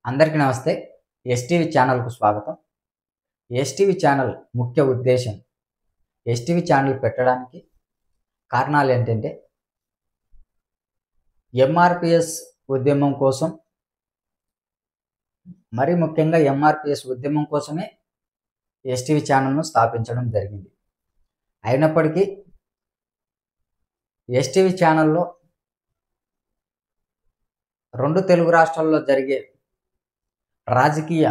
అందరికీ నమస్తే. ఎస్టీవీ ఛానల్కు స్వాగతం. ఎస్టీవీ ఛానల్ ముఖ్య ఉద్దేశం, ఎస్టీవీ ఛానల్ పెట్టడానికి కారణాలు ఏంటంటే, ఎంఆర్పిఎస్ ఉద్యమం కోసం, మరీ ముఖ్యంగా ఎంఆర్పిఎస్ ఉద్యమం కోసమే ఎస్టీవీ ఛానల్ను స్థాపించడం జరిగింది. అయినప్పటికీ ఎస్టీవీ ఛానల్లో రెండు తెలుగు రాష్ట్రాల్లో జరిగే రాజకీయ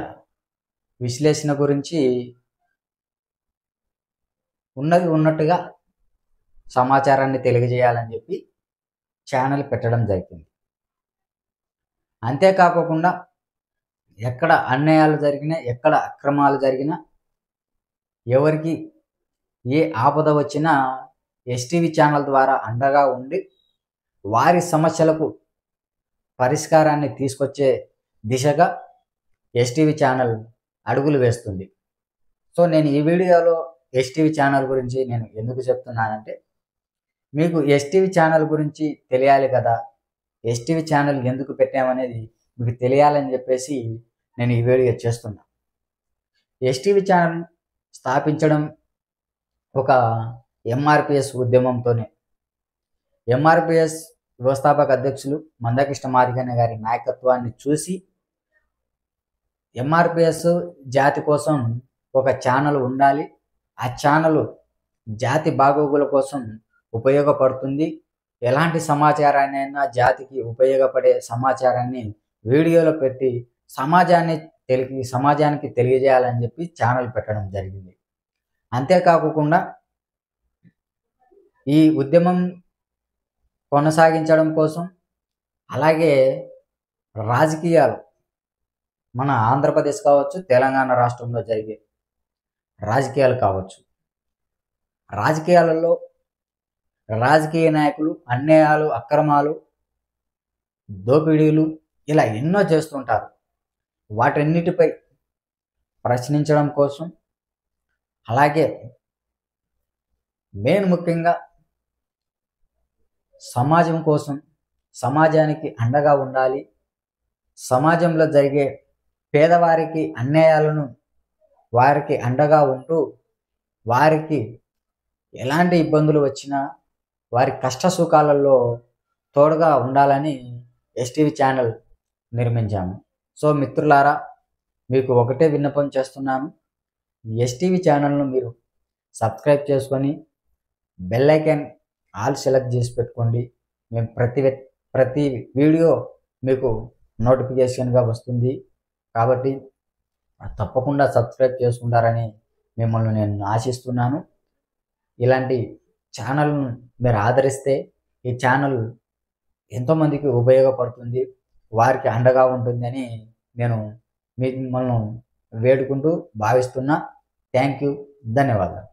విశ్లేషణ గురించి ఉన్నది ఉన్నట్టుగా సమాచారాన్ని తెలియజేయాలని చెప్పి ఛానల్ పెట్టడం జరిగింది. అంతేకాకుండా ఎక్కడ అన్యాయాలు జరిగినా, ఎక్కడ అక్రమాలు జరిగినా, ఎవరికి ఏ ఆపద వచ్చినా ఎస్టీవీ ఛానల్ ద్వారా అండగా ఉండి వారి సమస్యలకు పరిష్కారాన్ని తీసుకొచ్చే దిశగా ఎస్టీవీ ఛానల్ అడుగులు వేస్తుంది. సో నేను ఈ వీడియోలో ఎస్టీవీ ఛానల్ గురించి నేను ఎందుకు చెప్తున్నానంటే, మీకు ఎస్టీవీ ఛానల్ గురించి తెలియాలి కదా, ఎస్టీవీ ఛానల్ ఎందుకు పెట్టామనేది మీకు తెలియాలని చెప్పేసి నేను ఈ వీడియో చేస్తున్నా. ఎస్టీవీ ఛానల్ స్థాపించడం ఒక ఎంఆర్పిఎస్ ఉద్యమంతోనే. ఎంఆర్పిఎస్ వ్యవస్థాపక అధ్యక్షులు మందకృష్ణ మాదిగన్న గారి నాయకత్వాన్ని చూసి ఎంఆర్పిఎస్ జాతి కోసం ఒక ఛానల్ ఉండాలి, ఆ ఛానల్ జాతి బాగోగుల కోసం ఉపయోగపడుతుంది, ఎలాంటి సమాచారాన్నైనా జాతికి ఉపయోగపడే సమాచారాన్ని వీడియోలో పెట్టి సమాజానికి తెలియజేయాలని చెప్పి ఛానల్ పెట్టడం జరిగింది. అంతేకాకుండా ఈ ఉద్యమం కొనసాగించడం కోసం, అలాగే రాజకీయాలు మన ఆంధ్రప్రదేశ్ కావచ్చు, తెలంగాణ రాష్ట్రంలో జరిగే రాజకీయాలు కావచ్చు, రాజకీయాలలో రాజకీయ నాయకులు అన్యాయాలు, అక్రమాలు, దోపిడీలు ఇలా ఎన్నో చేస్తుంటారు. వాటన్నిటిపై ప్రశ్నించడం కోసం, అలాగే మెయిన్ ముఖ్యంగా సమాజం కోసం, సమాజానికి అండగా ఉండాలి, సమాజంలో జరిగే పేదవారికి అన్యాయాలను వారికి అండగా ఉంటూ వారికి ఎలాంటి ఇబ్బందులు వచ్చినా వారి కష్ట సుఖాలలో తోడుగా ఉండాలని ఎస్టీవీ ఛానల్ నిర్మించాము. సో మిత్రులారా, మీకు ఒకటే విన్నపం చేస్తున్నాను, ఎస్టీవీ ఛానల్ను మీరు సబ్స్క్రైబ్ చేసుకొని బెల్ ఐకాన్ ఆల్ సెలెక్ట్ చేసి పెట్టుకోండి. మేము ప్రతి వీడియో మీకు నోటిఫికేషన్గా వస్తుంది. కాబట్టి తప్పకుండా సబ్స్క్రైబ్ చేసుకుంటారని మిమ్మల్ని నేను ఆశిస్తున్నాను. ఇలాంటి ఛానల్ను మీరు ఆదరిస్తే ఈ ఛానల్ ఎంతోమందికి ఉపయోగపడుతుంది, వారికి అండగా ఉంటుందని నేను మిమ్మల్ని వేడుకుంటూ భావిస్తున్నా. థ్యాంక్ యూ, ధన్యవాదాలు.